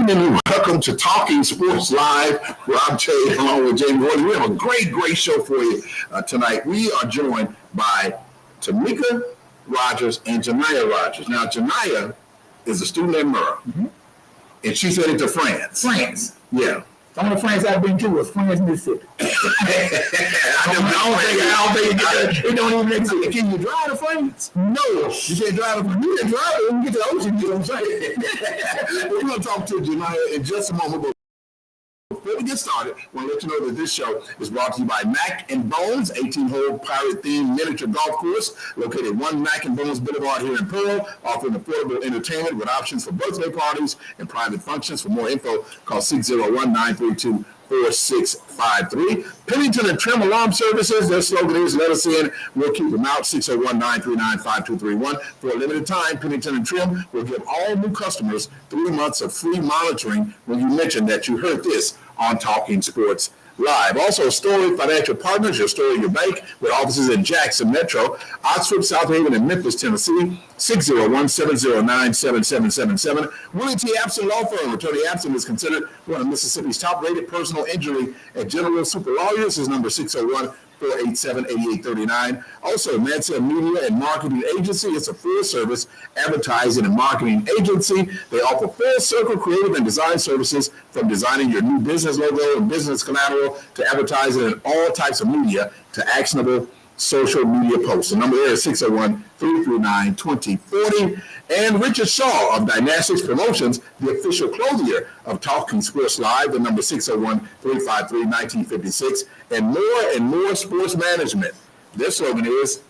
evening and welcome to Talking Sports Live. Rob J along with Jamie Warden. We have a great show for you tonight. We are joined by Tamika Rogers and Janiyah Rogers. Now, Janiyah is a student at Murrah, and she's headed to France. France? Yeah. The only France I've been to was France, Mississippi. I don't think it don't even exist. Can you drive to France? No. You can't drive to France. You can drive it when you get to the ocean, you know what I'm saying? We're going to talk to Janiyah in just a moment. Before we get started, I want to let you know that this show is brought to you by Mac and Bones, 18-hole pirate-themed miniature golf course located 1 Mac and Bones Boulevard here in Pearl, offering affordable entertainment with options for birthday parties and private functions. For more info, call 601-932-4653. Pennington and Trim Alarm Services, their slogan is, let us in, we'll keep them out, 601-939-5231. For a limited time, Pennington and Trim will give all new customers 3 months of free monitoring when you mention that you heard this on Talking Sports Live. Also, Story Financial Partners, your story, your bank, with offices in Jackson Metro, Oxford, South Haven, and Memphis, Tennessee, 601-709-7777. Willie T. Abson Law Firm. Attorney Abson is considered one of Mississippi's top-rated personal injury and general super lawyers. His number is 601-487-8839. Also, Mansell Media and Marketing Agency. It's a full-service advertising and marketing agency. They offer full-circle creative and design services, from designing your new business logo and business collateral to advertising in all types of media to actionable social media posts. The number there is 601-339-2040. And Richard Shaw of Dynastics Promotions, the official clothier of Talking Sports Live, the number 601-353-1956. And more sports management. Their slogan is,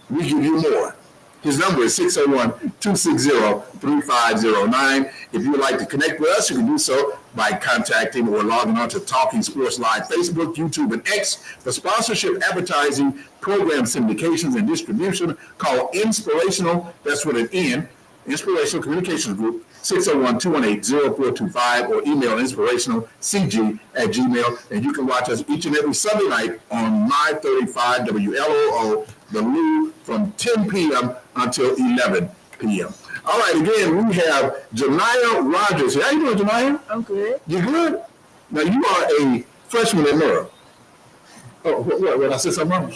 we give you more. His number is 601-260-3509. If you would like to connect with us, you can do so by contacting or logging on to Talking Sports Live, Facebook, YouTube, and X. For sponsorship, advertising, program syndications, and distribution, call Inspirational, that's with an N, Inspirational Communications Group, 601-218-0425, or email inspirationalcg@gmail. And you can watch us each and every Sunday night on My 35 WLOO, the Lou, from 10 p.m. until 11 p.m. All right, again, we have Janiyah Rogers. How you doing, Janiyah? I'm good. You good? Now, you are a freshman at Murrah. Oh, what? I said something wrong?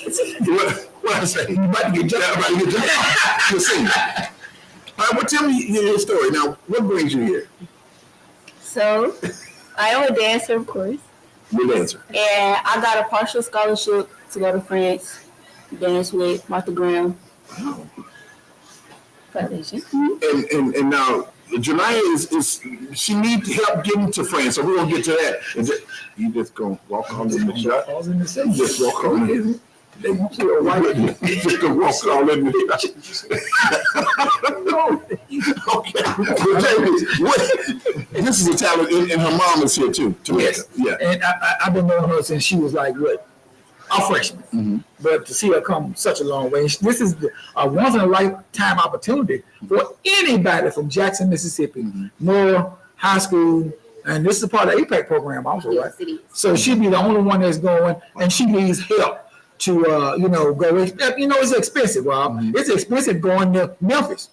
What I say? You about to get jumped. You're senior. All right, well, tell me your story. Now, what brings you here? So, I am a dancer, of course. You're a dancer. And I got a partial scholarship to go to France, dance with Martha Graham Foundation. And now, Janiyah is she needs help getting to France, so we're going to get to that. You just going to walk on in the shot? Just walk on in. They want you to just to walk all in the Okay. Well, Jamie, this is a talent, and her mom is here too. Yes. Yeah. And I've been knowing her since she was like, a freshman. Mm-hmm. But to see her come such a long way, this is a once-in-a-lifetime opportunity for anybody from Jackson, Mississippi, Murrah High School. And this is part of the APEC program also, right? Yes, it is. So she'd be the only one that's going, and she needs help to, go. It's expensive, Rob. Mm-hmm. It's expensive going to Memphis.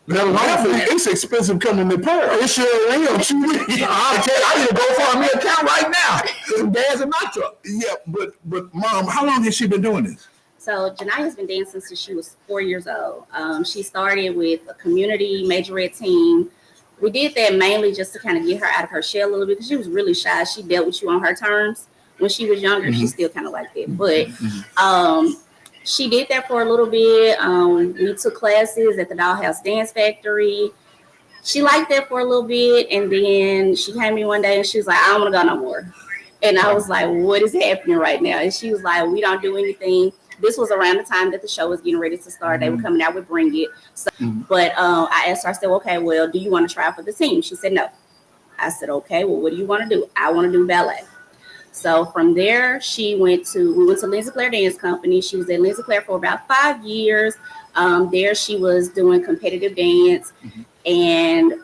It's expensive coming to Pearl. It sure is. I'll tell you, I need to go for me account right now. Some gas in my truck. Yeah, but Mom, how long has she been doing this? So, Janiyah has been dancing since she was 4 years old. She started with a community majorette team. We did that mainly just to kind of get her out of her shell a little bit because she was really shy. She dealt with you on her terms. When she was younger, she's still kind of like that. But she did that for a little bit. We took classes at the Dollhouse Dance Factory. She liked that for a little bit. And then she came to me one day and she was like, I don't want to go no more. And I was like, what is happening right now? And she was like, we don't do anything. This was around the time that the show was getting ready to start. They were coming out with Bring It. So, but I asked her, I said, okay, well, do you want to try for the team? She said, no. I said, okay, well, what do you want to do? I want to do ballet. So from there, we went to Lindsay Claire Dance Company. She was at Lindsay Claire for about 5 years. There she was doing competitive dance. And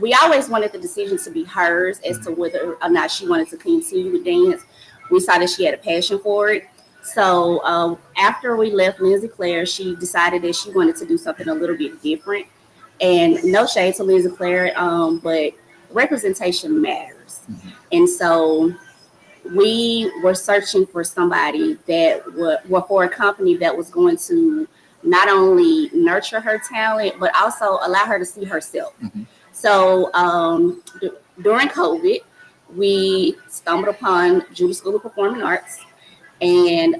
we always wanted the decision to be hers as to whether or not she wanted to continue with dance. We saw that she had a passion for it. So after we left Lindsay Claire, she decided that she wanted to do something a little bit different. And no shade to Lindsay Claire, but representation matters. And so we were searching for somebody that would for a company that was going to not only nurture her talent, but also allow her to see herself. So during COVID, we stumbled upon Judah School of Performing Arts. And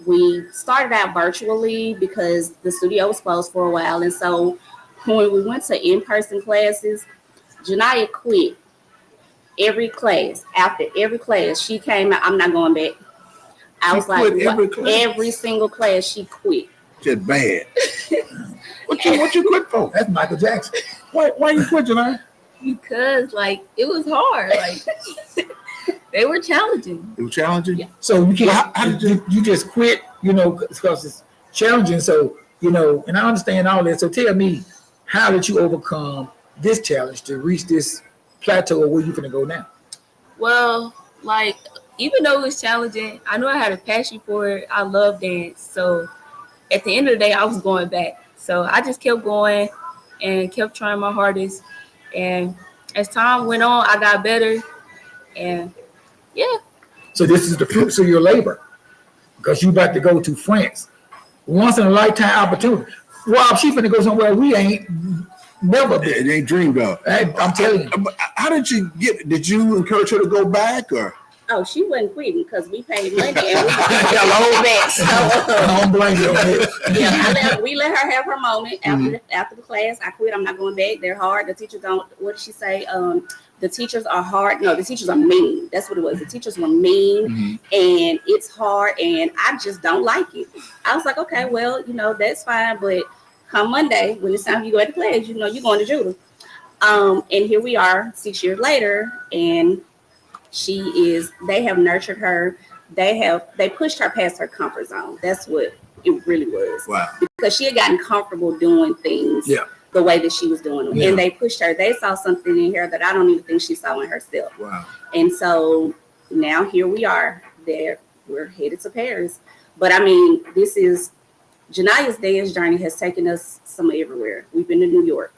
we started out virtually because the studio was closed for a while. And so when we went to in-person classes, Janiyah quit every class. After every class, she came out, I'm not going back. I was like, every single class she quit. Just bad. What you quit for? That's Michael Jackson. Why you quit, Janiyah? Because like it was hard. Like they were challenging. It was challenging? Yeah. So you can't, how did you just quit, because it's challenging. So, and I understand all that. So tell me, how did you overcome this challenge to reach this plateau of where you're going to go now? Well, like even though it was challenging, I knew I had a passion for it. I love dance. So at the end of the day, I was going back. So I just kept going and kept trying my hardest. And as time went on, I got better. And yeah. So this is the fruits of your labor, because you about to go to France. Once in a lifetime opportunity. Rob, she finna go somewhere we ain't never been. It ain't dreamed of. I'm telling you. How did you encourage her to go back, or? Oh, she wasn't quitting because we paid money and we got back. So, I don't blame you on that. we let her have her moment after the class. I quit. I'm not going back. They're hard. The teachers don't. What did she say? The teachers are hard. No, the teachers are mean. That's what it was. The teachers were mean, and it's hard, and I just don't like it. I was like, okay, well, that's fine, but come Monday when it's time for you to go to class, you're going to Judah. And here we are 6 years later, and they have nurtured her. They pushed her past her comfort zone. That's what it really was. Wow. Because she had gotten comfortable doing things the way that she was doing them. And they pushed her. They saw something in her that I don't even think she saw in herself. Wow. And so now here we are. We're headed to Paris. But I mean, this is Janiyah's dance journey has taken us some everywhere. We've been to New York.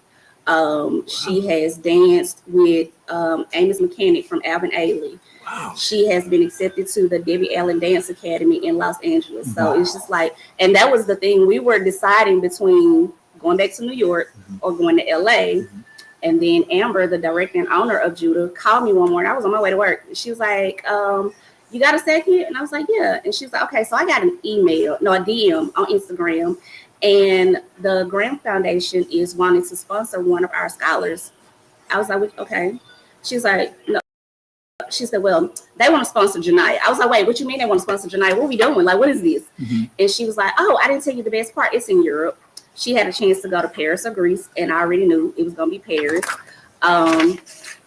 She has danced with Amos Mechanic from Alvin Ailey. Wow. She has been accepted to the Debbie Allen Dance Academy in Los Angeles. So it's just like, and that was the thing. We were deciding between going back to New York or going to LA. And then Amber, the director and owner of Judah, called me one morning. I was on my way to work. She was like, you got a second? And I was like, yeah. And she was like, okay. So I got a DM on Instagram. And the Graham Foundation is wanting to sponsor one of our scholars. I was like, okay. She's like, no. She said, well, they want to sponsor Janiyah. I was like, wait, what you mean they want to sponsor Janiyah? What are we doing? Like, what is this? And she was like, oh, I didn't tell you the best part. It's in Europe. She had a chance to go to Paris or Greece, and I already knew it was going to be Paris.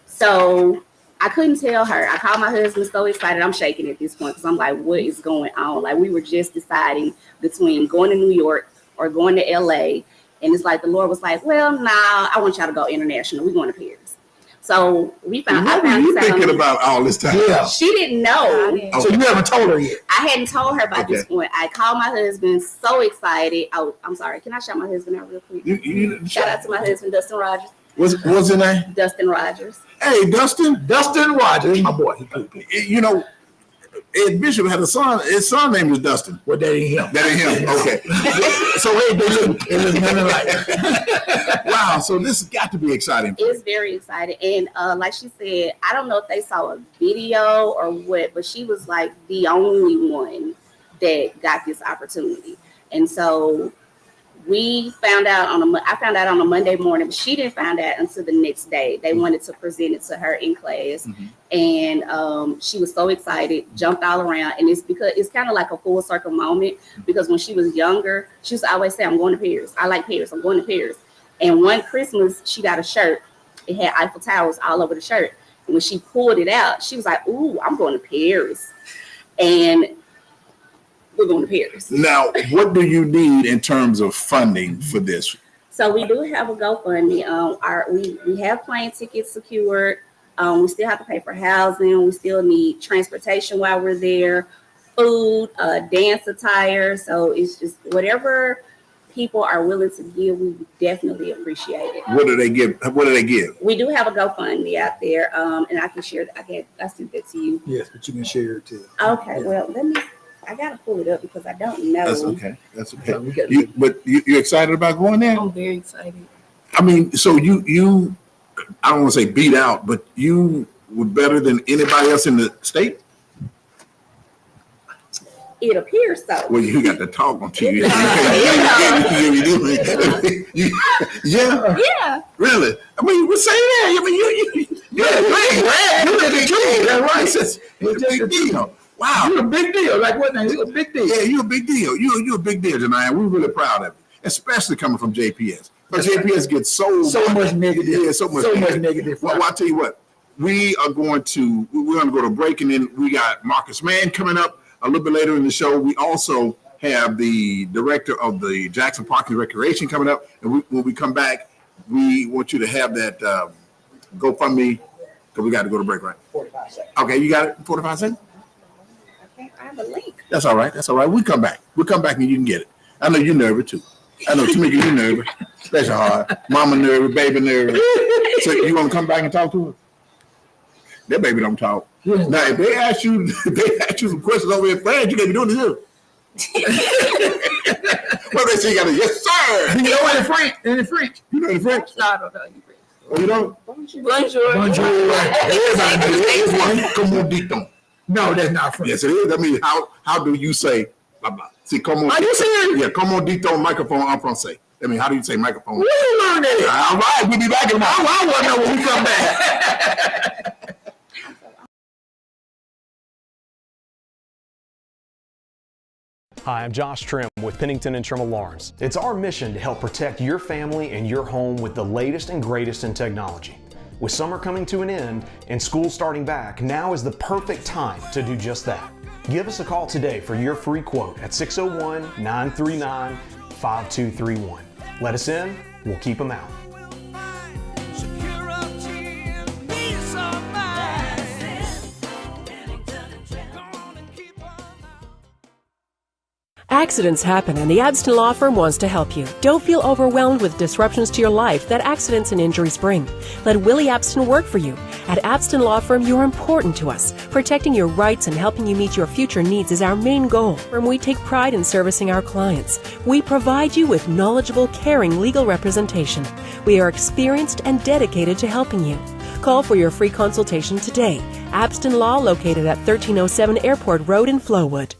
So I couldn't tell her. I called my husband, so excited. I'm shaking at this point because I'm like, what is going on? Like, we were just deciding between going to New York or going to LA. And it's like the Lord was like, well, nah, I want y'all to go international. We're going to Paris. So we found. What were you thinking about all this time? Yeah. She didn't know. Okay. So you haven't told her yet? I hadn't told her by this point. I called my husband, so excited. Oh, I'm sorry. Can I shout my husband out real quick? Shout out to my husband, Dustin Rogers. What's his name? Dustin Rogers. Hey, Dustin. Dustin Rogers, my boy. Ed Bishop had a son. His son name was Dustin. Well, that ain't him. That ain't him. Okay. So it was nothing like that. Wow. So this has got to be exciting. It's very exciting. And like she said, I don't know if they saw a video or what, but she was like the only one that got this opportunity. And so I found out on a Monday morning, but she didn't find out until the next day. They wanted to present it to her in class. And she was so excited, jumped all around. And it's because it's kind of like a full circle moment, because when she was younger, she used to always say, I'm going to Paris. I like Paris. I'm going to Paris. And one Christmas, she got a shirt. It had Eiffel Towers all over the shirt. And when she pulled it out, she was like, ooh, I'm going to Paris. And we're going to Paris. Now, what do you need in terms of funding for this? So we do have a GoFundMe. We have plane tickets secured. We still have to pay for housing. We still need transportation while we're there, food, dance attire. So it's just whatever people are willing to give, we definitely appreciate it. What do they give? What do they give? We do have a GoFundMe out there, and I can share. I sent that to you. Yes, but you can share it too. Okay, Yeah. well, I gotta pull it up because I don't know. That's okay. That's okay. So we got- You excited about going there? I'm very excited. I mean, so you I don't want to say beat out, but you were better than anybody else in the state. It appears so. Well, you got to talk on TV. Yeah, Yeah. really. I mean, you would say that. I mean, you're a big deal. That's right. You're a big deal. Wow. You're a big deal. Like what? You're a big deal. Yeah, you're a big deal. You're a big deal, Janiyah. We're really proud of you, especially coming from JPS. But JPS gets so much negative. Yeah, so much negative. Well, I'll tell you what. We're going to go to break, and then we got Marcus Mann coming up a little bit later in the show. We also have the director of the Jackson Park and Recreation coming up, and when we come back, we want you to have that GoFundMe because we got to go to break, right? 45 seconds. Okay, you got it. 45 seconds. Okay, I have a link. That's all right. That's all right. We come back. We'll come back and you can get it. I know you're nervous too. I know Tamika, you're nervous. That's hard. Mama nervous, baby nervous. So you want to come back and talk to her? That baby don't talk. Yeah. Now, if they ask you some questions over in France, you can't be doing this here. Well, they say you got a yes, sir. You know in French? In French? You know the French? No, I don't know you. Oh, you don't? Bonjour. Bonjour. Everybody knows. There's one. Comment dit-on? No, that's not French. Yes, it is. I mean, how do you say blah blah? See, comment. Are you serious? Yeah, comment dit-on microphone en français. I mean, how do you say microphone? Where you learn that? All right, we'll be back in a while. I want to know when we come back. Hi, I'm Josh Trim with Pennington and Trim Alarms. It's our mission to help protect your family and your home with the latest and greatest in technology. With summer coming to an end and school starting back, now is the perfect time to do just that. Give us a call today for your free quote at 601-939-5231. Let us in, we'll keep them out. Accidents happen and the Abston Law Firm wants to help you. Don't feel overwhelmed with disruptions to your life that accidents and injuries bring. Let Willie Abston work for you. At Abston Law Firm, you're important to us. Protecting your rights and helping you meet your future needs is our main goal. And we take pride in servicing our clients. We provide you with knowledgeable, caring legal representation. We are experienced and dedicated to helping you. Call for your free consultation today. Abston Law, located at 1307 Airport Road in Flowood.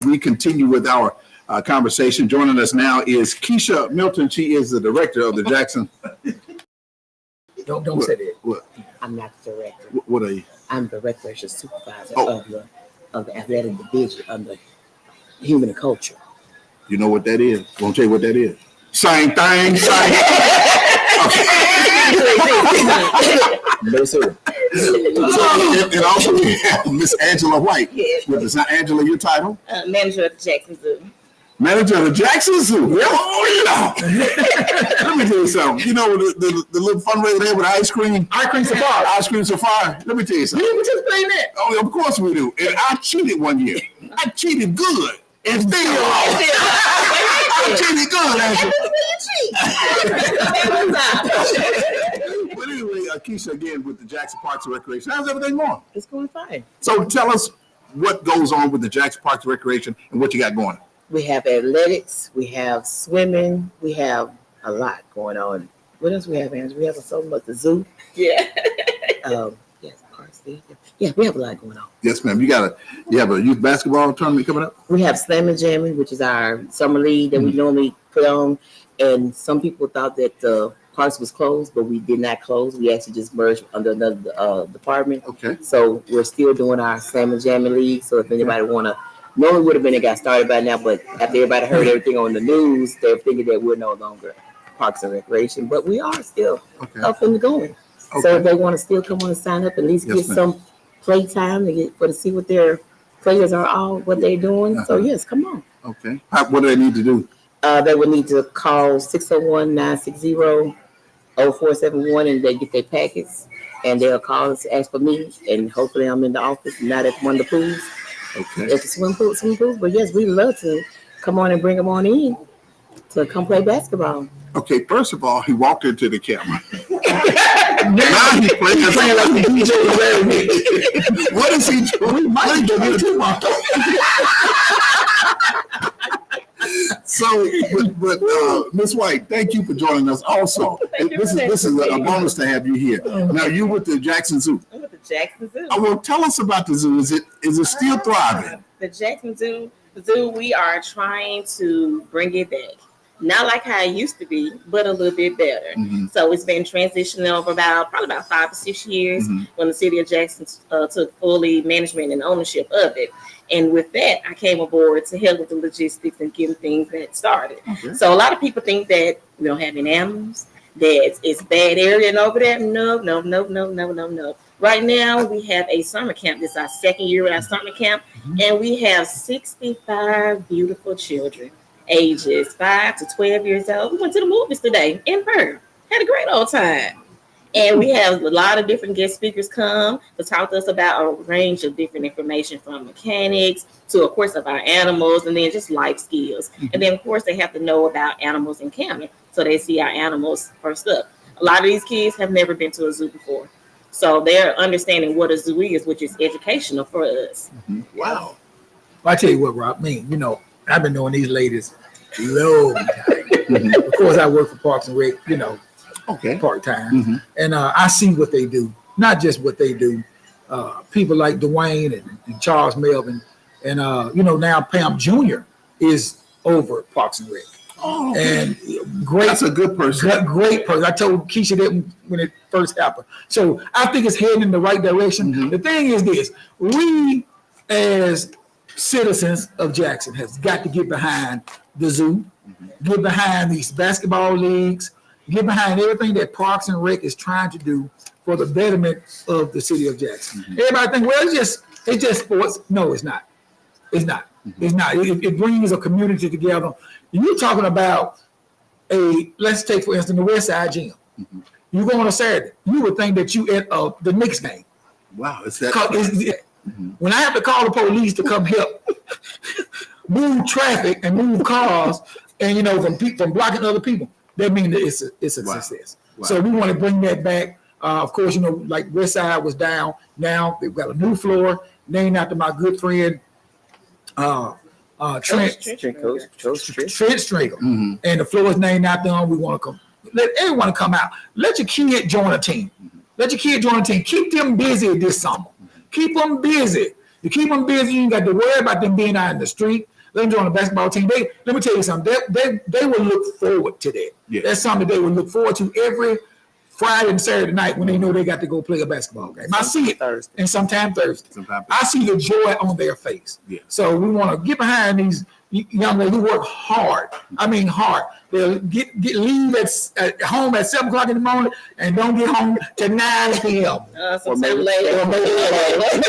We continue with our conversation. Joining us now is Keisha Milton. She is the director of the Jackson. Don't say that. What? I'm not the director. What are you? I'm the recreation supervisor Oh. of the athletic division of the human and culture. You know what that is? Won't tell you what that is. Same thing. No, sir. And also we have Miss Angela White. Yes. Is that Angela your title? Manager at the Jackson Zoo. Manager of the Jackson Zoo. Oh, yeah. Let me tell you something. You know the little fundraiser there with ice cream? Ice cream safari. Ice cream safari. Let me tell you something. You participate in that? Oh, of course we do. And I cheated one year. I cheated good. And still lost. I cheated good, Angela. But anyway, Keisha again with the Jackson Parks and Recreation. How's everything going? It's going fine. So tell us what goes on with the Jackson Parks and Recreation and what you got going. We have athletics, we have swimming, we have a lot going on. What else we have, Angela? We have so much, the zoo. Yeah. Yes, parks. Yeah, we have a lot going on. Yes, ma'am. You have a youth basketball tournament coming up? We have Slam and Jamming, which is our summer league that we normally put on. And some people thought that the parks was closed, but we did not close. We actually just merged under another department. Okay. So we're still doing our Slam and Jamming league. So if anybody normally would have been it got started by now, but after everybody heard everything on the news, they're thinking that we're no longer Parks and Recreation, but we are still up and going. Okay. So if they want to still come on and sign up, at least Yes, get ma'am. some play time to see what their players are all what they're doing. So yes, come on. Okay. What do they need to do? They would need to call 601-960-0471 and they get their packets. and they'll call us, ask for me, and hopefully I'm in the office, not at one of the pools, Okay. at the swim pools. But yes, we love to come on and bring them on in to come play basketball. Okay, first of all, he walked into the camera. Now he's playing like the DJ Larry. What is he doing? What is he doing? So, but Ms. White, thank you for joining us. Also, this is a bonus to have you here. Now, you with the Jackson Zoo. I'm with the Jackson Zoo. Well, tell us about the zoo. Is it still thriving? The Jackson Zoo, we are trying to bring it back. Not like how it used to be, but a little bit better. So it's been transitioning over probably about 5 to 6 years when the city of Jackson took fully management and ownership of it. And with that, I came aboard to help with the logistics and getting things that started. Okay. So a lot of people think that we don't have any animals, that it's bad area and over there. No. Right now, we have a summer camp. This is our second year with our summer camp, and we have 65 beautiful children, ages 5 to 12 years old. We went to the movies today in Perth. Had a great old time. And we have a lot of different guest speakers come to talk to us about a range of different information, from mechanics to, of course, of our animals, and then just life skills. And then, of course, they have to know about animals in camping, so they see our animals first up. A lot of these kids have never been to a zoo before, so they're understanding what a zoo is, which is educational for us. Wow. Well, I tell you what, Rob, I've been knowing these ladies long time. Of course, I work for Parks and Rec, Okay. part-time. And I see what they do, not just what they do. People like Dwayne and Charles Melvin, and now Pam Jr. is over at Parks and Rec. Oh, okay. And great. That's a good person. Great person. I told Keisha that when it first happened. So I think it's heading in the right direction. The thing is this: we as citizens of Jackson have got to get behind the zoo, get behind these basketball leagues, get behind everything that Parks and Rec is trying to do for the betterment of the city of Jackson. Everybody think, well, it's just sports. No, it's not. It's not. It's not. It brings a community together. You're talking about let's take, for instance, the West Side Gym. You go on a Saturday, you would think that you at the Knicks game. Wow, it's that. When I have to call the police to come help move traffic and move cars, and from blocking other people, that means that it's a success. Wow. So we want to bring that back. Of course, like West Side was down. Now they've got a new floor named after my good friend Trent Stringer. And the floor is named after him. We want to let everyone come out. Let your kid join a team. Keep them busy this summer. Keep them busy. You keep them busy, you ain't got to worry about them being out in the street. Let them join the basketball team. Let me tell you something. They will look forward to that. Yeah. That's something they will look forward to every Friday and Saturday night when they know they got to go play a basketball game. I see it Thursday. And sometimes Thursday. I see the joy on their face. Yeah. So we want to get behind these young ladies who work hard. I mean hard. They'll leave at home at 7 o'clock in the morning and don't get home till 9 p.m. Sometime later.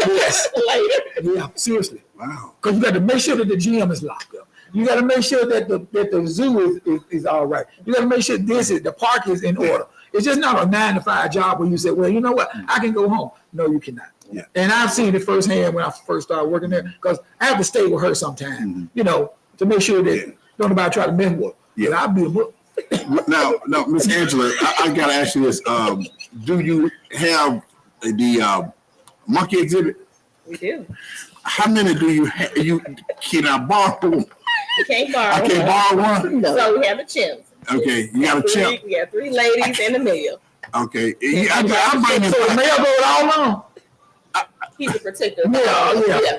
Yes. Later. Yeah, seriously. Wow. Because you got to make sure that the gym is locked up. You got to make sure that the zoo is all right. You got to make sure the park is in order. It's just not a 9-to-5 job where you say, well, you know what, I can go home. No, you cannot. Yeah. And I've seen it firsthand when I first started working there, because I have to stay with her sometime, to make sure that don't nobody try to mess with her. Yeah, I'll be a book. Now, Miss Angela, I gotta ask you this: do you have the monkey exhibit? We do. How many do you have? Can I borrow? You can't borrow. I can't borrow one. No. So we have a chimp. Okay, you got a chimp. We have 3 ladies and a male. Okay, I'm bringing. So the male goes all on. He's a protector. Yeah.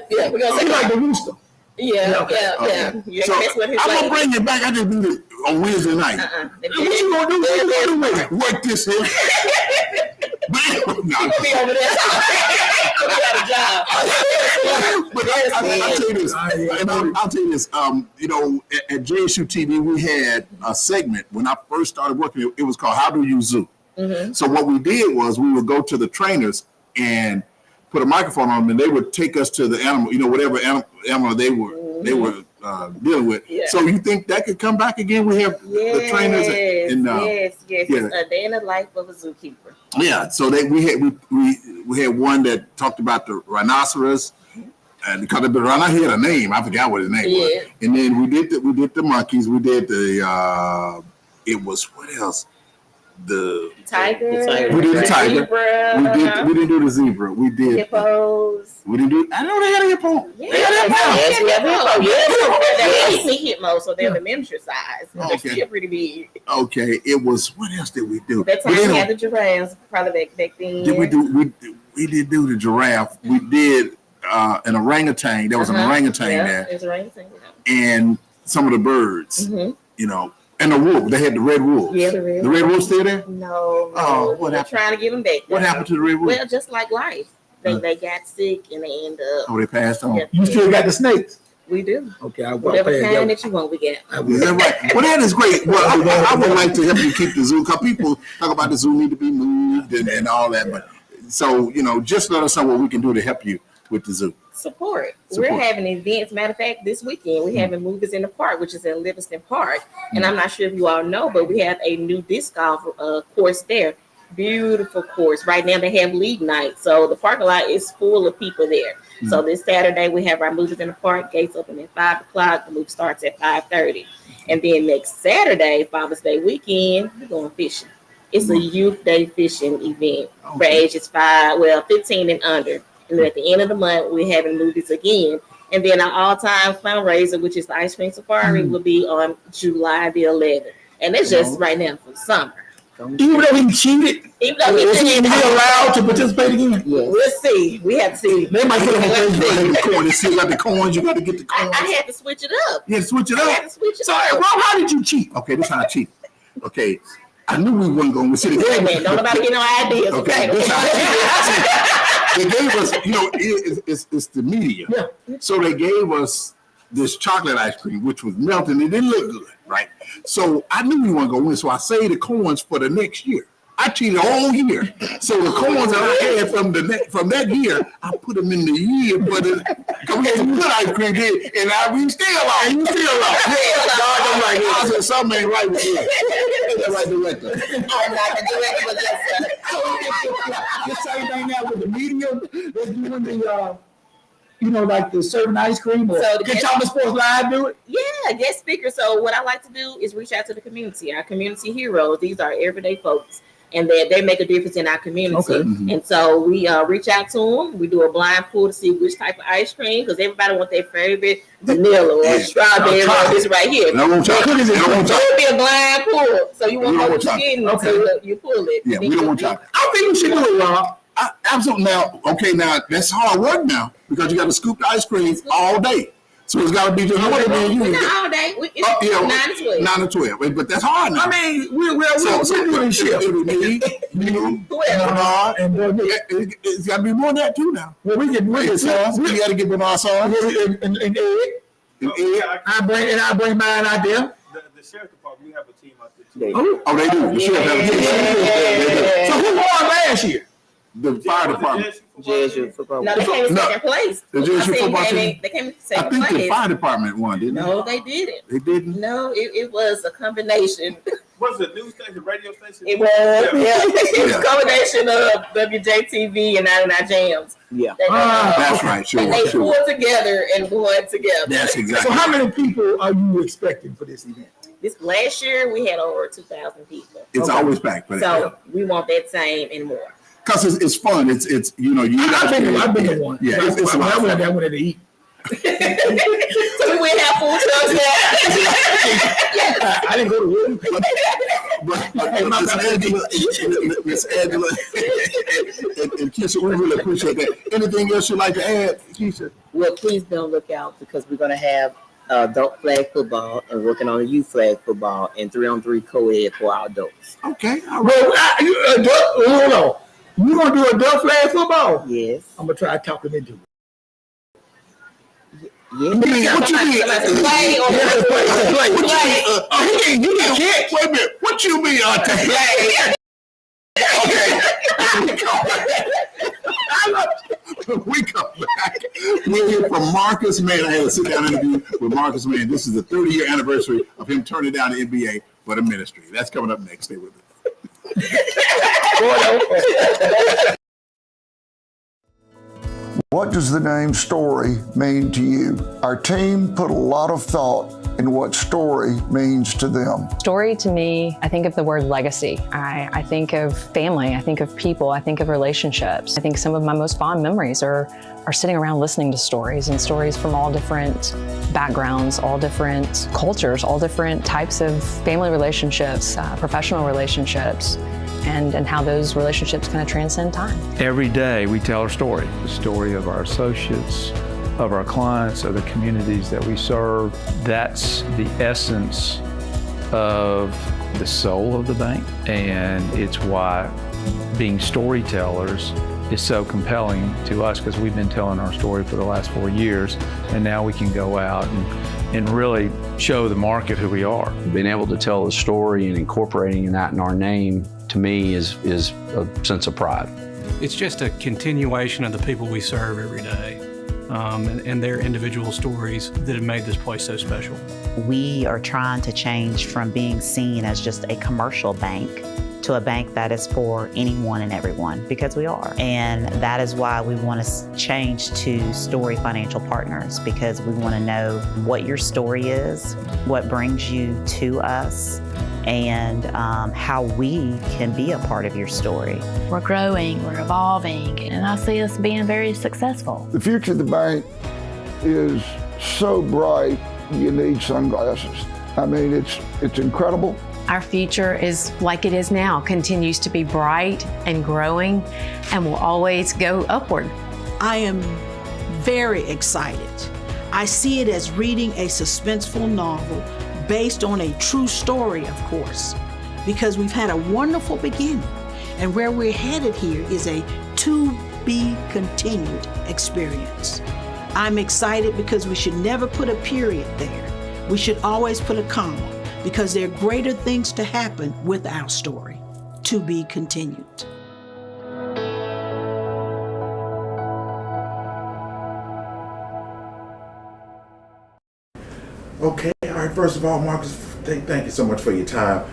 We're gonna say like the rooster. Yeah. So I'm gonna bring it back. I just do it on Wednesday night. What you gonna do? With it? Work this here. We'll be over there. We got a job. But I'll tell you this, and I'll tell you this. At JSU TV, we had a segment when I first started working. It was called "How Do You Zoo." So what we did was we would go to the trainers and put a microphone on them, and they would take us to the animal, whatever animal they were dealing with. Yeah. So you think that could come back again? We have the trainers and yes. yeah. It's a day in the life of a zookeeper. yeah. So we had one that talked about the rhinoceros. And because the rhino had a name, I forgot what his name was. And then we did the monkeys. We did the it was what else? The Tiger. We did the tiger. Zebra. We didn't do the zebra. We did Hippos. We didn't do. I know they had a hippo. Yeah, They had a hippo. we have hippos. Yes, they're hippos, so they're the miniature size. Okay. They're still pretty big. Okay, it was what else did we do? That time we had the giraffes, probably back then. Did we do? We did do the giraffe. We did an orangutan. There was an orangutan there, There's orangutan. and some of the birds. You know, and the wolf. They had the red wolf. Yeah, the red. The red wolf still there? No. Oh, what We're happened? trying to get them back. What happened to the red wolf? Well, just like life, they got sick and they end up. Oh, they passed on. Yeah. You still got the snakes? We do. Okay, I Whatever pay kind that you want, we get. Is that right? Well, that is great. Well, I would like to help you keep the zoo, because people talk about the zoo need to be moved and all that. But so, you know, just let us know what we can do to help you with the zoo. Support. Support. We're having events. Matter of fact, this weekend we're having Movies in the Park, which is in Livingston Park. And I'm not sure if you all know, but we have a new disc golf course there. Beautiful course. Right now they have league night, so the parking lot is full of people there. So this Saturday we have our Movies in the Park. Gates open at 5:00. The movie starts at 5:30, and then next Saturday, Father's Day weekend, we're going fishing. It's a youth day fishing event for ages 15 and under. And then at the end of the month, we're having movies again. And then our all-time fundraiser, which is the Ice Cream Safari, will be on July the 11th. And it's just right now for summer. Even though he cheated, Even though is he allowed to participate again? we'll see. We have to see. They might put him on Let's Facebook. see. The corn, you still got the coins. You got to get the coins. I had to switch it up. You had to switch it I up. had to switch it So, up. Rob, how did you cheat? Okay, this how I cheat. Okay, I knew we weren't going to see the Wait a game. minute. Don't nobody get no ideas. Okay, Okay. this how I cheated. They gave us, you know, it's the media. Yeah. So they gave us this chocolate ice cream, which was melting. It didn't look good, right? So I knew we weren't going to win. So I saved the coins for the next year. I cheated all year. So the coins that I had from that year, I put them in the year. But we had some good ice cream here, and we still lost. And you still lost. God, I'm like, I said, something ain't right with you. That's right, director. I'm not the director, but yes, sir. The same thing now with the media. They're doing the, you know, like the serving ice cream. Or So the can guest- Thomas Sports Live do it? Yeah, guest speaker. So what I like to do is reach out to the community, our community heroes. These are everyday folks, and they make a difference in our community. Okay. And so we reach out to them. We do a blind pool to see which type of ice cream, because everybody wants their favorite vanilla or strawberry or this right here. And I want chocolate. And I want So chocolate. it'll be a blind pool, so you won't We know don't what you're want getting chocolate. until you pull it. Yeah, we don't want chocolate. I think we should do it, Rob. Absolutely. Now, okay, now that's hard work now, because you got to scoop the ice cream all day. So it's got to be just one man. We're not all day. It's Yeah, 9 to 12. 9 to 12. But that's hard now. I mean, we're doing this shit. It'll be me, you, Whoever. Bernard, And it's got to be more than that too now. well, we can Wait, sons, we got to get Bernard sons. and Ed. And Ed. I bring mine out there. The sheriff department, we have a team out there too. Oh, they do. The sheriff have a team. They So who won last year? do. The fire department. Jesuit football. No, they came in No. second place. The Jesuit football team? They came in I second think the place. fire department won, didn't they? No, they didn't. They didn't. No, it was a combination. Was it a news station, radio station? It was, it was Yeah. a combination of WJTV and 99 Jams. Yeah. That's right. Sure. And they Sure. pulled together and won together. That's So exactly. how many people are you expecting for this event? This last year we had over 2,000 people. It's always packed. But So we want that same and more. because it's fun. It's you know you. I've been to one. Yeah, it's a lot I of went fun. there when to eat. So we would have food trucks there. I didn't go to one. But Miss Angela, and Keisha, we really appreciate that. Anything else you'd like to add, Keisha? Well, please don't look out, because we're going to have adult flag football and working on youth flag football and 3-on-3 co-ed for our adults. Okay, all right. Well, hold on. You gonna do adult flag football? Yes. I'm gonna try to talk them into it. Yes. What you mean? Play or Play. You can't. Wait a minute. What you mean? To play? Okay. When we come back, we'll hear from Marcus Mann. I had a sit-down interview with Marcus Mann. This is the 30-year anniversary of him turning down the NBA for the ministry. That's coming up next. Stay with us. What does the name Story mean to you? Our team put a lot of thought in what story means to them. Story to me, I think of the word legacy. I think of family, I think of people, I think of relationships. I think some of my most fond memories are sitting around listening to stories, and stories from all different backgrounds, all different cultures, all different types of family relationships, professional relationships, and how those relationships kind of transcend time. Every day we tell our story, the story of our associates, of our clients, of the communities that we serve. That's the essence of the soul of the bank, and it's why being storytellers is so compelling to us, because we've been telling our story for the last 4 years, and now we can go out and really show the market who we are. Being able to tell the story and incorporating that in our name, to me, is a sense of pride. It's just a continuation of the people we serve every day, and their individual stories that have made this place so special. We are trying to change from being seen as just a commercial bank to a bank that is for anyone and everyone, because we are. And that is why we want to change to Story Financial Partners, because we want to know what your story is, what brings you to us, and how we can be a part of your story. We're growing, we're evolving, and I see us being very successful. The future of the bank is so bright, you need sunglasses. I mean, it's incredible. Our future is like it is now, continues to be bright and growing, and will always go upward. I am very excited. I see it as reading a suspenseful novel based on a true story, of course, because we've had a wonderful beginning, and where we're headed here is a to be continued experience. I'm excited because we should never put a period there. We should always put a comma, because there are greater things to happen with our story. To be continued. Okay, all right. First of all, Marcus, thank you so much for your time.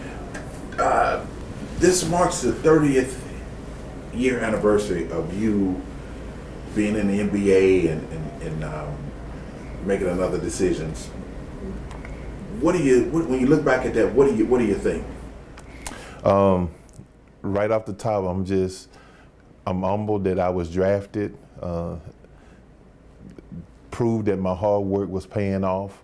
This marks the 30th year anniversary of you being in the NBA and making another decisions. When you look back at that, what do you think? Right off the top, I'm humbled that I was drafted. Proved that my hard work was paying off.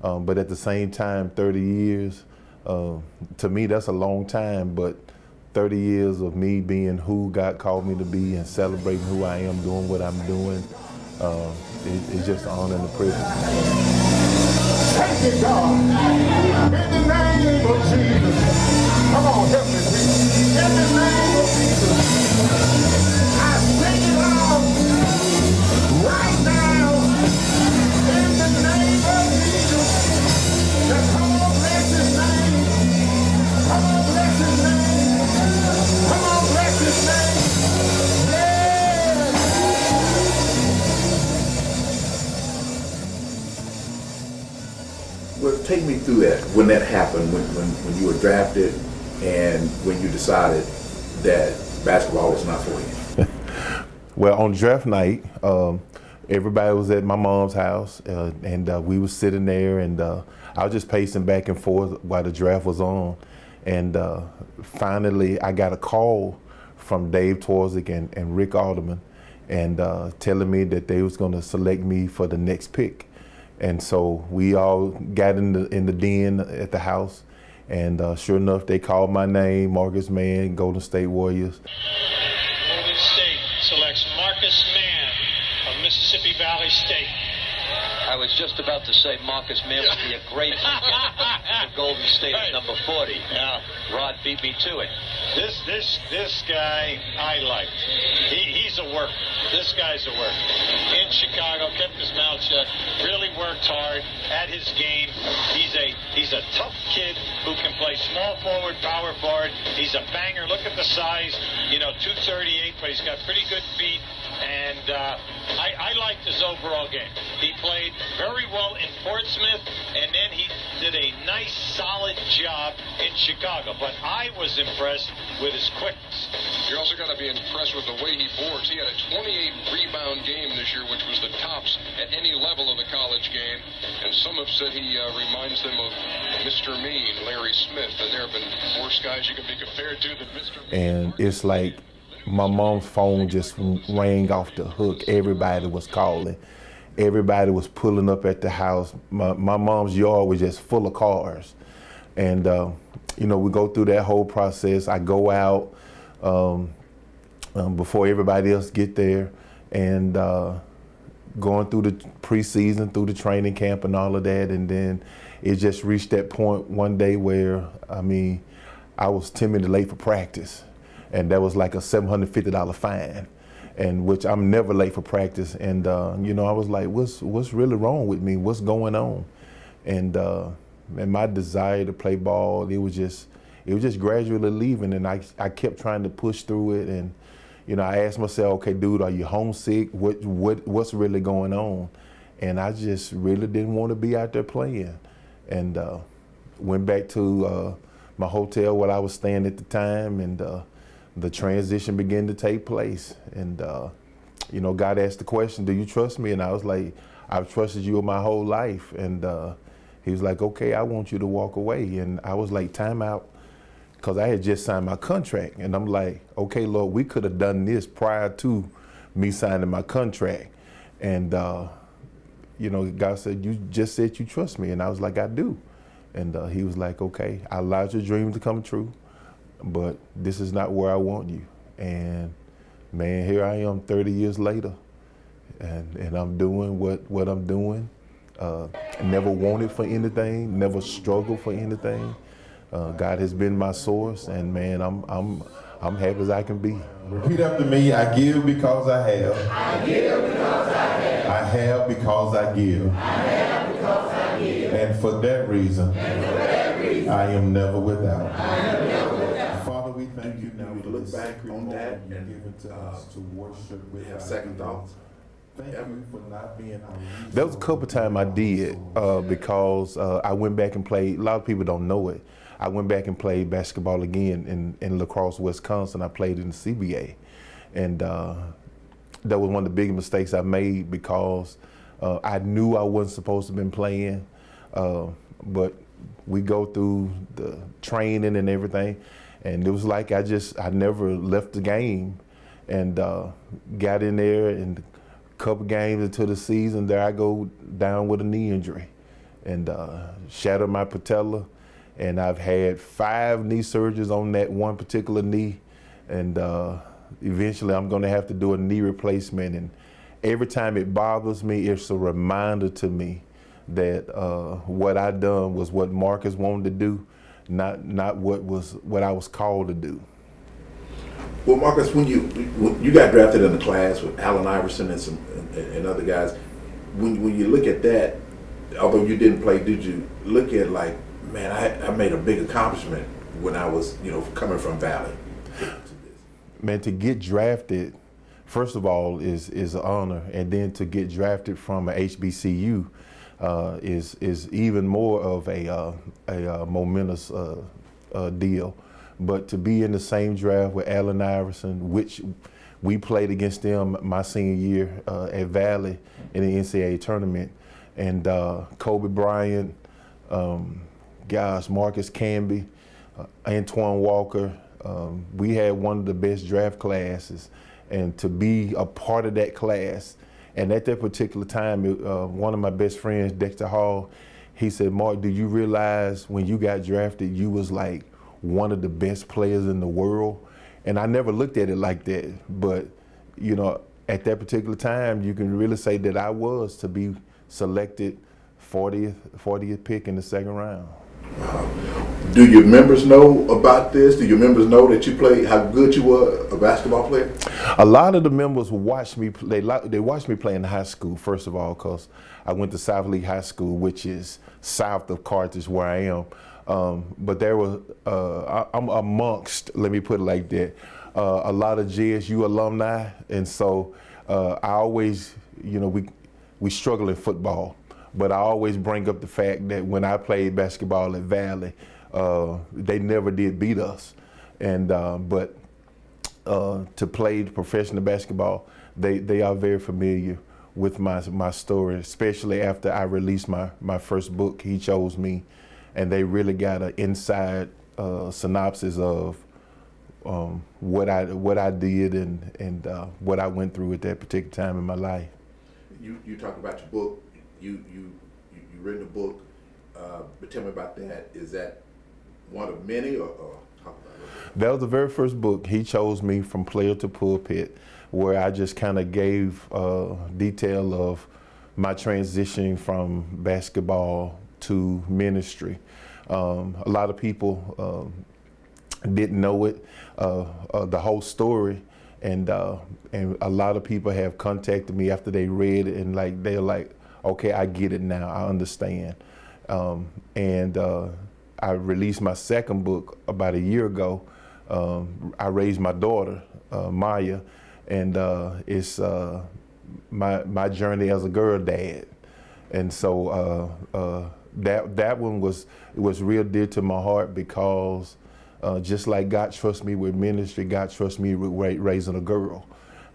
But at the same time, 30 years, to me, that's a long time, but 30 years of me being who God called me to be and celebrating who I am, doing what I'm doing, it's just an honor and a privilege. Thank you, God. In the name of Jesus. Come on, help me, please. In the name of Jesus. I sing it out right now. In the name of Jesus. Just come on, bless his name. Come on, bless his name. Come on, bless his name. Yeah. Well, take me through that, when that happened, when you were drafted and when you decided that basketball was not for you. Well, on draft night, everybody was at my mom's house, and we were sitting there, and I was just pacing back and forth while the draft was on. And finally, I got a call from Dave Twardzik and Rick Alderman, and telling me that they was going to select me for the next pick. And so we all got in the den at the house, and sure enough, they called my name, Marcus Mann, Golden State Warriors. Golden State selects Marcus Mann of Mississippi Valley State. I was just about to say Marcus Mann would be a great for Golden State at number 40. Yeah. Rod beat me to it. This guy I liked. He's a worker. This guy's a worker. In Chicago, kept his mouth shut. Really worked hard at his game. He's a tough kid who can play small forward, power forward. He's a banger. Look at the size. 238, but he's got pretty good feet. And I liked his overall game. He played very well in Portsmouth, and then he did a nice, solid job in Chicago. But I was impressed with his quickness. You're also got to be impressed with the way he boards. He had a 28-rebound game this year, which was the tops at any level of the college game. And some have said he reminds them of Mr. Mean, Larry Smith. And there have been worse guys you can be compared to than Mr. Mean. And it's like my mom's phone just rang off the hook. Everybody was calling. Everybody was pulling up at the house. My mom's yard was just full of cars. And, we go through that whole process. I go out before everybody else get there, and going through the preseason, through the training camp and all of that. And then it just reached that point one day where, I was 10 minutes late for practice. And that was like a $750 fine, and which I'm never late for practice. And I was like, what's really wrong with me? What's going on? And my desire to play ball, it was just gradually leaving. And I kept trying to push through it. And I asked myself, okay, dude, are you homesick? What's really going on? And I just really didn't want to be out there playing. And went back to my hotel where I was staying at the time, and the transition began to take place. And, God asked the question, do you trust me? And I was like, I've trusted you my whole life. And he was like, okay, I want you to walk away. And I was like, time out, because I had just signed my contract. And I'm like, okay, Lord, we could have done this prior to me signing my contract. And, God said, you just said you trust me. And I was like, I do. And he was like, okay, I allowed your dream to come true, but this is not where I want you. And man, here I am 30 years later, and I'm doing what I'm doing. Never wanted for anything, never struggled for anything. God has been my source, and man, I'm happy as I can be. Repeat after me: I give because I have. I give because I have. I have because I give. I have because I give. And for that reason, I am never without. I am never without. Father, we thank you now. You look back on that and given to us to worship with have second thoughts. Thank you for not being our reason. There was a couple times I did because I went back and played. A lot of people don't know it. I went back and played basketball again in La Crosse, Wisconsin. I played in the CBA. And that was one of the biggest mistakes I made because I knew I wasn't supposed to have been playing. But we go through the training and everything. And it was like I never left the game, and got in there, and a couple games into the season, there I go down with a knee injury and shattered my patella. And I've had 5 knee surgeries on that one particular knee. And eventually I'm gonna have to do a knee replacement. And every time it bothers me, it's a reminder to me that what I done was what Marcus wanted to do, not what I was called to do. Well, Marcus, when you got drafted in the class with Allen Iverson and other guys, when you look at that, although you didn't play, did you look at like, man, I made a big accomplishment when I was, coming from Valley? Man, to get drafted, first of all, is an honor, and then to get drafted from a HBCU is even more of a momentous deal. But to be in the same draft with Allen Iverson, which we played against them my senior year at Valley in the NCAA tournament, and Kobe Bryant, Marcus Camby, Antoine Walker, we had one of the best draft classes, and to be a part of that class. And at that particular time, one of my best friends, Dexter Hall, he said, Mark, do you realize when you got drafted, you was like one of the best players in the world? And I never looked at it like that, but at that particular time, you can really say that I was to be selected 40th pick in the second round. Do your members know about this? Do your members know that you played, how good you were a basketball player? A lot of the members watched me play. They watched me play in high school, first of all, because I went to South Lee High School, which is south of Carthage, where I am. But there was, I'm amongst, let me put it like that, a lot of JSU alumni. And so I always, you know, we struggle in football, but I always bring up the fact that when I played basketball at Valley, they never did beat us. And but to play professional basketball, they are very familiar with my story, especially after I released my first book, He Chose Me. And they really got an inside synopsis of what I did and what I went through at that particular time in my life. You talk about your book. You written a book. But tell me about that. Is that one of many, or talk about it? That was the very first book, He Chose Me, From Player to Pulpit, where I just kind of gave detail of my transition from basketball to ministry. A lot of people didn't know it, the whole story, and a lot of people have contacted me after they read it, and they're like, okay, I get it now, I understand. I released my second book about a year ago. I raised my daughter, Maya, and it's my journey as a girl dad. And so that one was real dear to my heart, because just like God trusts me with ministry, God trusts me with raising a girl.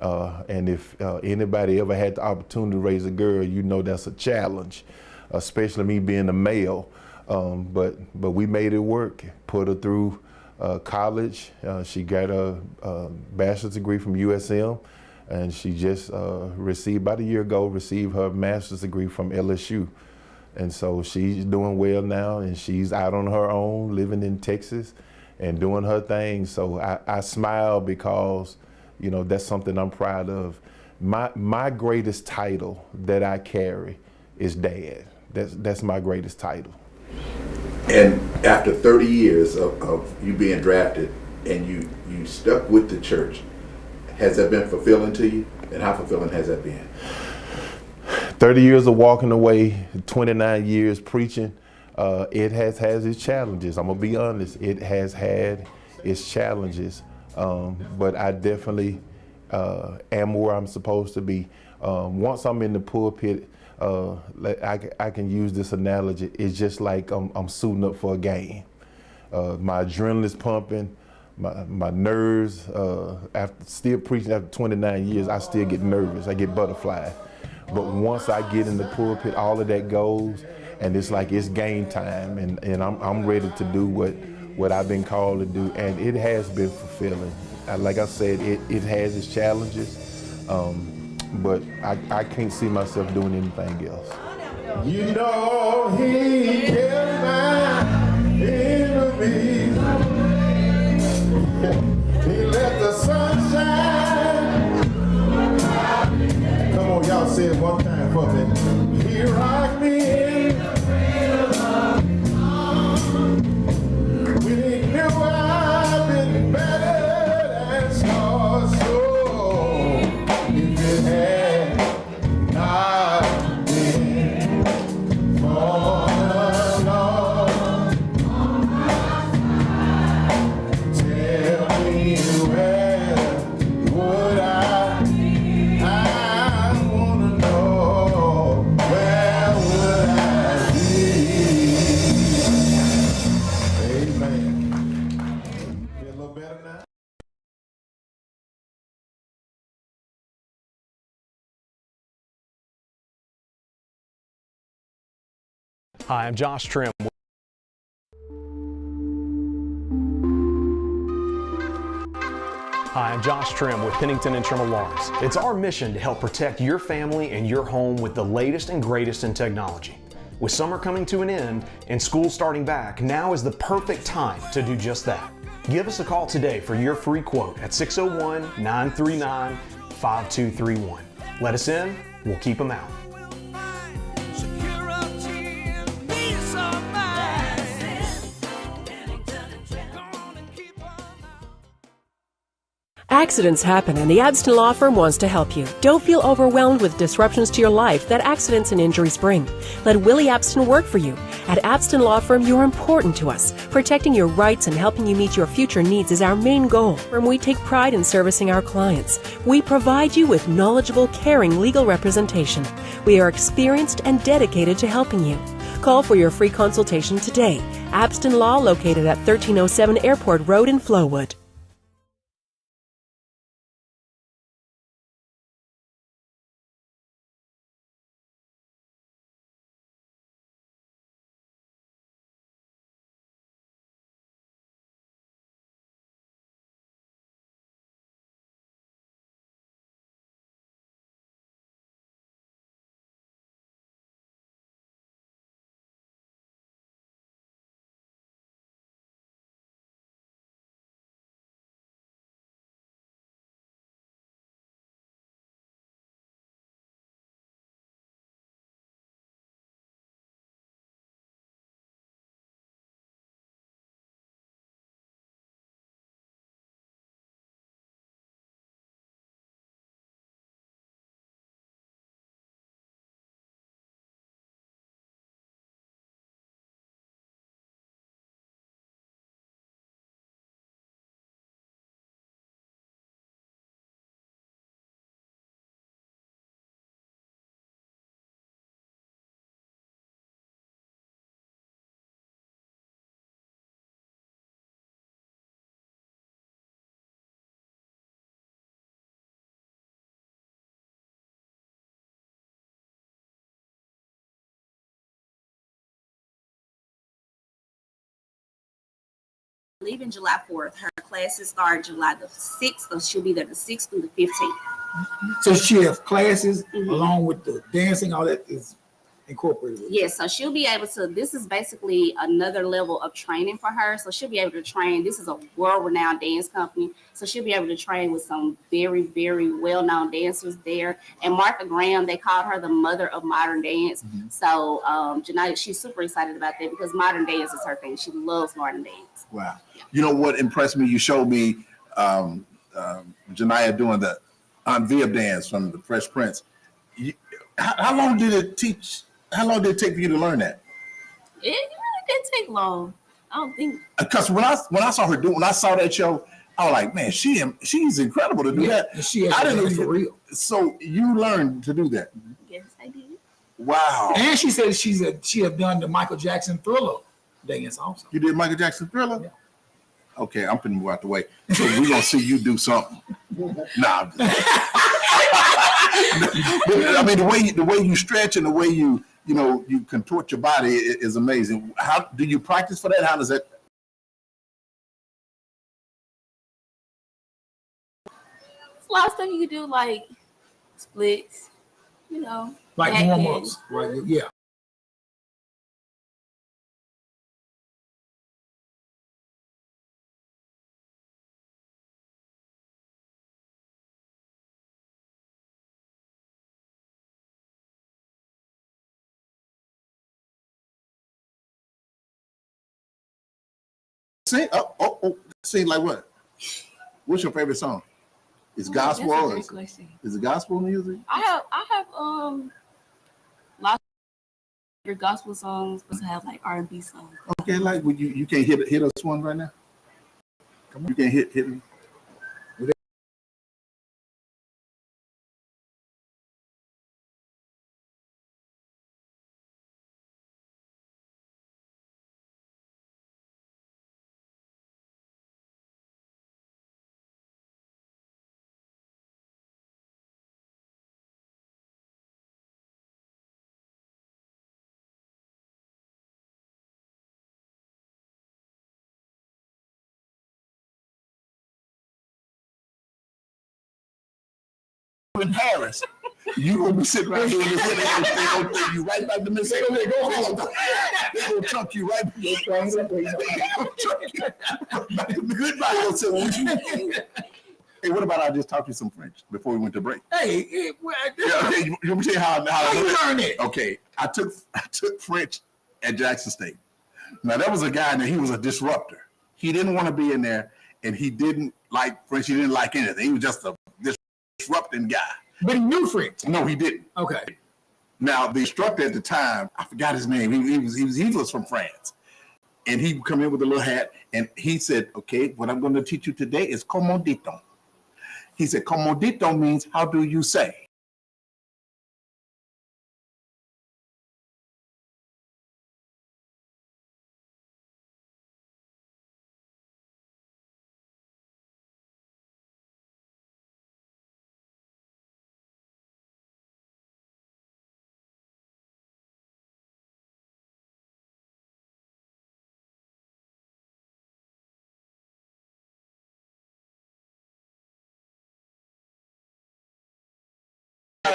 And if anybody ever had the opportunity to raise a girl, you know that's a challenge, especially me being a male. But we made it work. Put her through college. She got a bachelor's degree from USM, and she just about a year ago, received her master's degree from LSU. And so she's doing well now, and she's out on her own, living in Texas and doing her thing. So I smile because, you know, that's something I'm proud of. My greatest title that I carry is dad. That's my greatest title. And after 30 years of you being drafted, and you stuck with the church, has that been fulfilling to you? And how fulfilling has that been? 30 years of walking away, 29 years preaching, it has its challenges. I'm gonna be honest, it has had its challenges, but I definitely am where I'm supposed to be. Once I'm in the pulpit, I can use this analogy. It's just like I'm suiting up for a game. My adrenaline is pumping, my nerves, after still preaching after 29 years, I still get nervous, I get butterflies. But once I get in the pulpit, all of that goes, and it's like it's game time, and I'm ready to do what I've been called to do, and it has been fulfilling. Like I said, it has its challenges, but I can't see myself doing anything else. You know He kept my enemies. He let the sun shine. Come on, y'all say it one time for me. He rocked me in the when He knew I've been better than stars. So if it had not been for the Lord, tell me where would I wanna know, where would I be? Amen. Feel a little better now? Hi, I'm Josh Trim. Hi, I'm Josh Trim with Pennington and Trim Alarms. It's our mission to help protect your family and your home with the latest and greatest in technology. With summer coming to an end and school starting back, now is the perfect time to do just that. Give us a call today for your free quote at 601-939-5231. Let us in, we'll keep them out. Accidents happen, and the Abston Law Firm wants to help you. Don't feel overwhelmed with disruptions to your life that accidents and injuries bring. Let Willie Abston work for you. At Abston Law Firm, you're important to us. Protecting your rights and helping you meet your future needs is our main goal. We take pride in servicing our clients. We provide you with knowledgeable, caring legal representation. We are experienced and dedicated to helping you. Call for your free consultation today. Abston Law, located at 1307 Airport Road in Flowood. Leaving July 4th. Her classes start July the 6th, so she'll be there the 6th through the 15th. So she has classes along with the dancing, all that is incorporated. Yes, so she'll be able to, this is basically another level of training for her. So she'll be able to train, this is a world-renowned dance company, so she'll be able to train with some very, very well-known dancers there. And Martha Graham, they called her the mother of modern dance. So Janiyah, she's super excited about that because modern dance is her thing. She loves modern dance. Wow. You know what impressed me? You showed me Janiyah doing the Aunt Viv dance from the Fresh Prince. How long did it teach? How long did it take for you to learn that? It really didn't take long. I don't think. Because when I saw her do, when I saw that show, I was like, man, she's incredible to do that. I didn't know for real. So you learned to do that. Yes, I did. Wow. And she said she had done the Michael Jackson Thriller dance also. You did Michael Jackson Thriller? Yeah. Okay, I'm finna move out the way. So we're gonna see you do something. Nah. I mean, the way you stretch and the way you contort your body is amazing. How do you practice for that? How does that? There's a lot of stuff you can do, like splits, like warm-ups, right? Yeah. Sing, sing like what? What's your favorite song? Is gospel? That's a great question. Is it gospel music? I have lots of gospel songs, but I have like R&B songs. Okay, like would you can't hit us one right now? Come on. You can't hit me. In Harris, you gonna be sitting right here and they gonna take you right back to Mississippi. Go home. They gonna chunk you right back. Goodbye. Hey, what about I just taught you some French before we went to break? Hey, you want me to tell you how you learned it? Okay, I took French at Jackson State. Now there was a guy that he was a disruptor. He didn't want to be in there, and he didn't like French. He didn't like anything. He was just a disrupting guy. But he knew French. No, he didn't. Okay. Now the instructor at the time, I forgot his name. He was from France, and he would come in with a little hat, and he said, "Okay, what I'm going to teach you today is comment dit-on." He said, "Comment dit-on" means how do you say?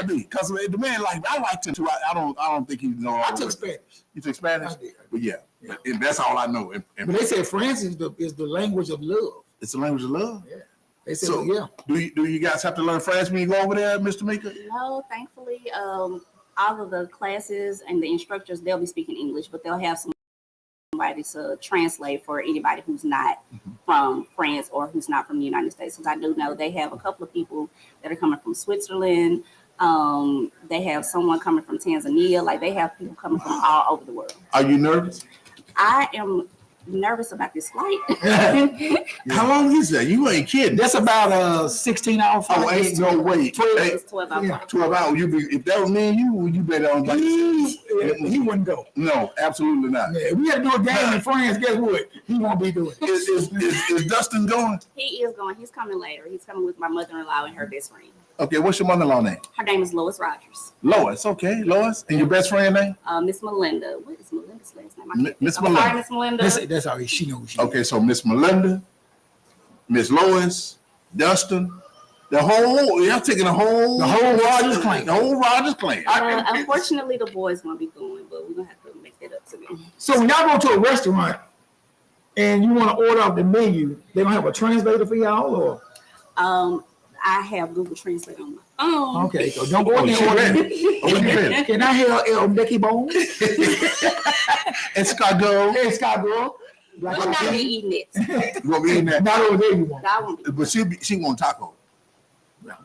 Because the man, like, I liked him too. I don't think he know. I took Spanish. You took Spanish? I did. But yeah. And that's all I know. But they said France is the language of love. It's the language of love. Yeah. They said, So yeah. do you guys have to learn French when you go over there, Mr. Mika? No, thankfully, all of the classes and the instructors, they'll be speaking English, but they'll have somebody to translate for anybody who's not from France or who's not from the United States. Because I do know they have a couple of people that are coming from Switzerland. They have someone coming from Tanzania. Like, they have people coming from all over the world. Are you nervous? I am nervous about this flight. How long is that? You ain't kidding. That's about a 16-hour flight. Oh, ain't no way. 12 hours. Yeah, 12 hours. If that was me and you better on like He wouldn't go. No, absolutely not. Yeah, we had to do a game in France. Guess what? He won't be doing it. Is Dustin going? He is going. He's coming later. He's coming with my mother-in-law and her best friend. Okay, what's your mother-in-law name? Her name is Lois Rogers. Lois, okay. Lois. And your best friend name? Miss Melinda. What is Melinda's last name? Miss I'm sorry, Melinda. Miss Melinda. That's all right. She knows. Okay, so Miss Melinda, Miss Lois, Dustin, y'all taking the whole Rogers clan. The whole Rogers clan. Unfortunately, the boys won't be going, but we're gonna have to make that up to them. So when y'all go to a restaurant and you want to order off the menu, they don't have a translator for y'all, or? I have Google Translate on my phone. Okay, so don't go in there and order. Can I hear El Becky Bones? Escargot. Escargot. We're not be eating it. You won't be eating that? Not over there, you won't. I won't. But she want taco. Are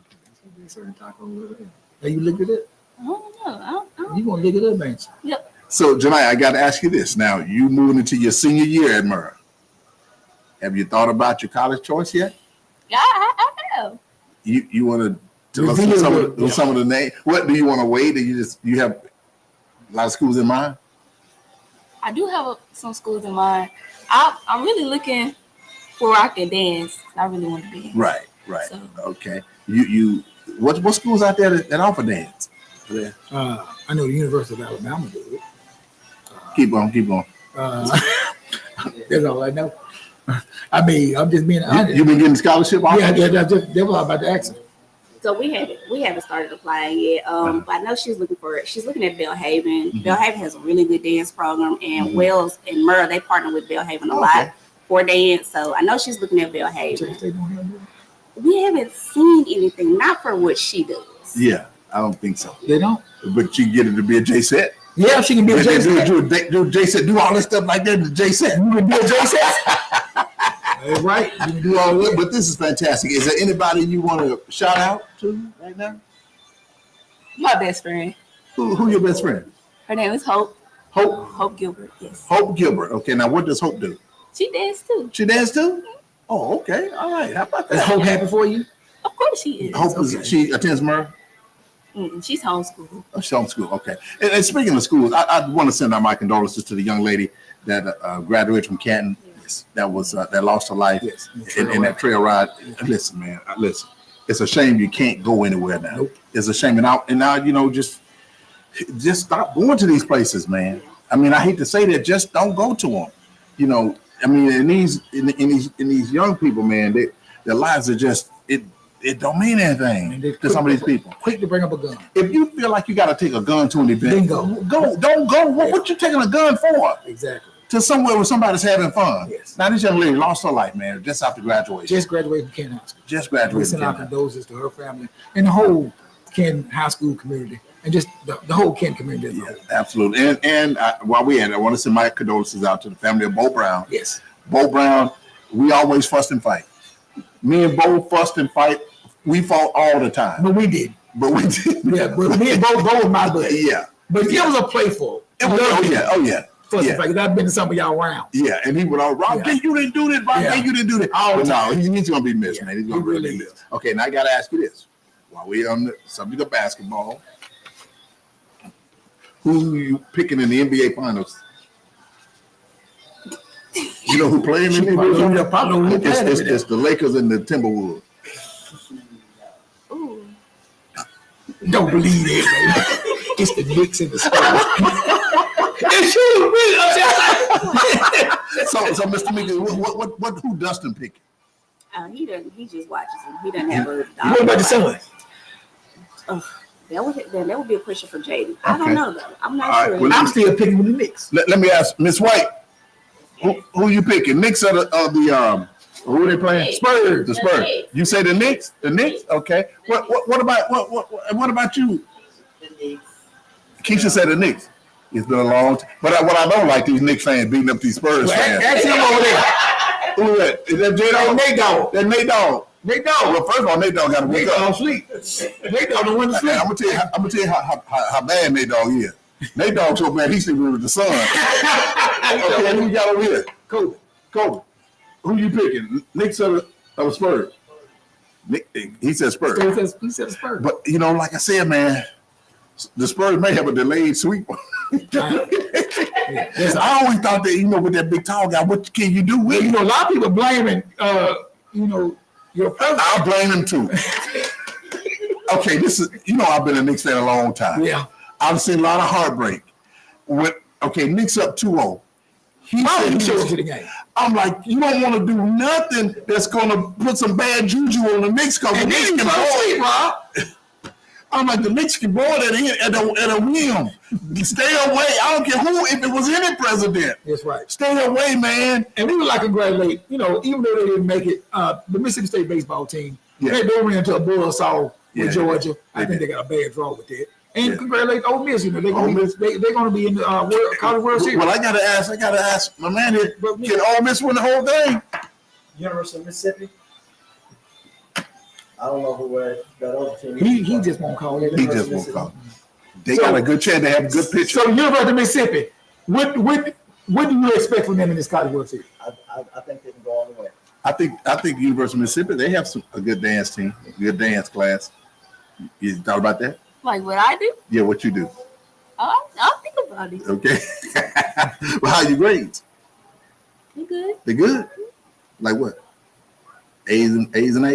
you look at it? I don't know. You gonna look it up, ain't you? Yep. So, Janai, I got to ask you this. Now, you moving into your senior year at Murrah. Have you thought about your college choice yet? Yeah, I have. You want to look at some of the names? What do you want to wait? Do you have a lot of schools in mind? I do have some schools in mind. I'm really looking for rock and dance. I really want to dance. Right. So. Okay. You what schools out there that offer dance? Yeah. I know the University of Alabama do it. Keep on. That's all I know. I mean, I'm just being honest. You've been getting scholarship? Yeah, that's what I was about to ask her. So we haven't started applying yet. But I know she's looking at Belhaven. Mm-hmm. Belhaven has a really good dance program, and Wells and Murrah, they partner with Belhaven a lot for dance. So I know she's looking at Belhaven. We haven't seen anything, not for what she does. Yeah, I don't think so. They don't? But you get it to be a J-set? Yeah, she can be a J-set. Do J-set, do all this stuff like that, the J-set. You can do a J-set? Right, you can do all that. But this is fantastic. Is there anybody you want to shout out to right now? My best friend. Who your best friend? Her name is Hope. Hope Gilbert, yes. Hope Gilbert. Okay, now what does Hope do? She danced too. She danced too? Oh, okay. All right. How about that? Is Hope happy for you? Of course she is. Hope she attends Murrah? She's homeschooled. Oh, she's homeschooled. Okay. And speaking of schools, I want to send out my condolences to the young lady that graduated from Canton. Yes. That lost her life in that trail ride. Listen, man. Listen. It's a shame you can't go anywhere now. Nope. It's a shame. And now just stop going to these places, man. I mean, I hate to say that. Just don't go to them. I mean, in these young people, man, their lives are just it don't mean anything to some of these people. Quick to bring up a gun. If you feel like you got to take a gun to an event, go. Don't go. What you taking a gun for? Exactly. To somewhere where somebody's having fun. Yes. Now this young lady lost her life, man, just after graduation. Just graduated from Canton High School. Just graduated. We send our condolences to her family and the whole Canton High School community, and just the whole Canton community. Yeah, absolutely. And while we're at it, I want to send my condolences out to the family of Bo Brown. Yes. Bo Brown, we always fuss and fight. Me and Bo fussed and fight. We fought all the time. But we did. Yeah, but me and Bo was my buddy. Yeah. But it was a playful. Oh yeah. First, like I've been to some of y'all around. Yeah, and he would all, Rob, you didn't do this, Rob, you didn't do this. All the But no, time. he's going to be missed, man. He's going to really be missed. Okay, now I got to ask you this. While we're on the subject of basketball, who are you picking in the NBA Finals? You know who playing in the NBA Finals? It's the Lakers and the Timberwolves. Don't believe it, baby. It's the Knicks and the Spurs. It's true. So Mr. Meeker, who Dustin picking? He doesn't. He just watches him. He doesn't have a. What about the Suns? That would be a question for Jaden. I don't know though. I'm not sure. Well, I'm still picking with the Knicks. Let me ask Miss White. Who you picking? Knicks or the who are they playing? Spurs. The Spurs. You say the Knicks? The Knicks? Okay. What about you? Keisha said the Knicks. It's been a long time. But what I don't like these Knicks fans beating up these Spurs fans. Ask him over there. Who is that? Is that J-Dog? Nate Dogg. That's Nate Dogg. Nate Dogg. Well, first of all, Nate Dogg got to wake up. Nate Dogg sleep. Nate Dogg don't want to sleep. I'm gonna tell you how bad Nate Dogg is. Nate Dogg so bad he's sleeping with the sun. Okay, who you got over here? Kobe. Who you picking? Knicks or the Spurs? He said Spurs. He said Spurs. But you know, like I said, man, the Spurs may have a delayed sweep. I always thought that, with that big tall guy, what can you do with him? A lot of people blaming, your president. I'll blame him too. Okay, this is, I've been a Knicks fan a long time. Yeah. I've seen a lot of heartbreak. Knicks up 2-0. I'm like, you don't want to do nothing that's going to put some bad juju on the Knicks because the Knicks can boil, Rob. I'm like, the Knicks can boil at a whim. Stay away. I don't care if it was any president. That's right. Stay away, man. And we would like to congratulate, even though they didn't make it, the Mississippi State baseball team, they ran into a buzzsaw with Georgia. I think they got a bad draw with that. And congratulate Ole Miss. They're going to be in the College World Series. Well, I gotta ask my man here. Can Ole Miss win the whole thing? University of Mississippi. I don't know who that other team. He just won't call it. He just won't call it. They got a good chance to have a good pitcher. So University of Mississippi, what do you expect from them in this College World Series? I think they can go all the way. I think University of Mississippi, they have a good dance team, a good dance class. You thought about that? Like what I do? Yeah, what you do. I'll think about it. Okay. Well, how are your grades? You good? They good? Like what? A's and A's? A's and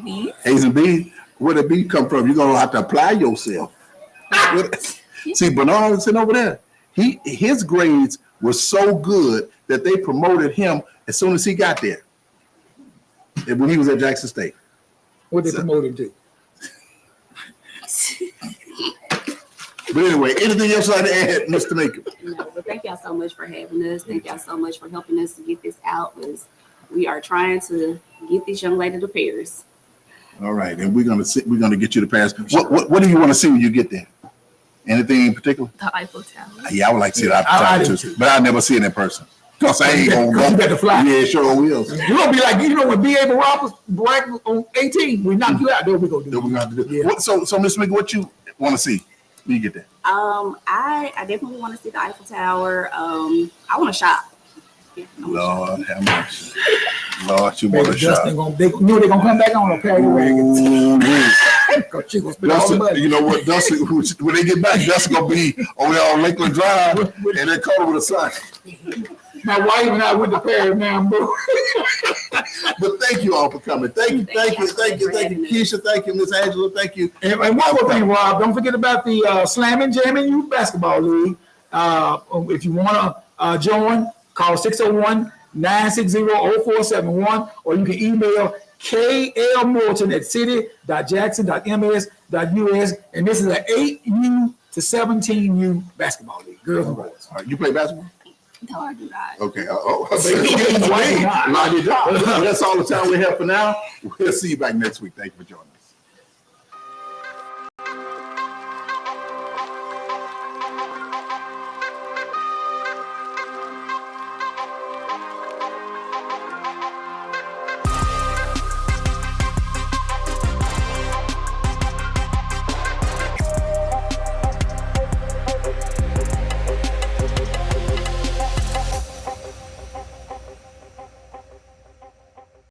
B's. A's and B's? Where the B come from? You're going to have to apply yourself. See, Bernard sitting over there. His grades were so good that they promoted him as soon as he got there. And when he was at Jackson State. What they promote him to? But anyway, anything else I'd add, Mr. Maker? No, but thank y'all so much for having us. Thank y'all so much for helping us to get this out. Because we are trying to get this young lady to Paris. All right, and we're gonna get you to Paris. What do you want to see when you get there? Anything in particular? The Eiffel Tower. Yeah, I would like to see the Eiffel Tower too, but I'll never see it in person. Cause I ain't gonna go. You got to fly. Yeah, sure will. You're gonna be like, when B.A. Barab was black on 18, we knocked you out. There we go. We're gonna have to do. Yeah. So Mr. Maker, what you want to see when you get there? I definitely want to see the Eiffel Tower. I want to shop. Yeah, Lord have mercy. Lord, you want to shop. They're gonna come back on a pair of wagons. You know what, Dustin, when they get back, Dustin gonna be over there on Lakeland Drive and they're covered with a sign. My wife and I went to Paris now, bro. But thank you all for coming. Thank you, Keisha. Thank you, Miss Angela. Thank you. And one more thing, Rob. Don't forget about the Slamming Jamming Youth Basketball League. If you want to join, call 601-960-0471, or you can email klmorton@city.jackson.ms.us. And this is an 8U to 17U basketball league, girls and boys. All right, you play basketball? No, I do not. Okay. That's all the time we have for now. We'll see you back next week. Thank you for joining us.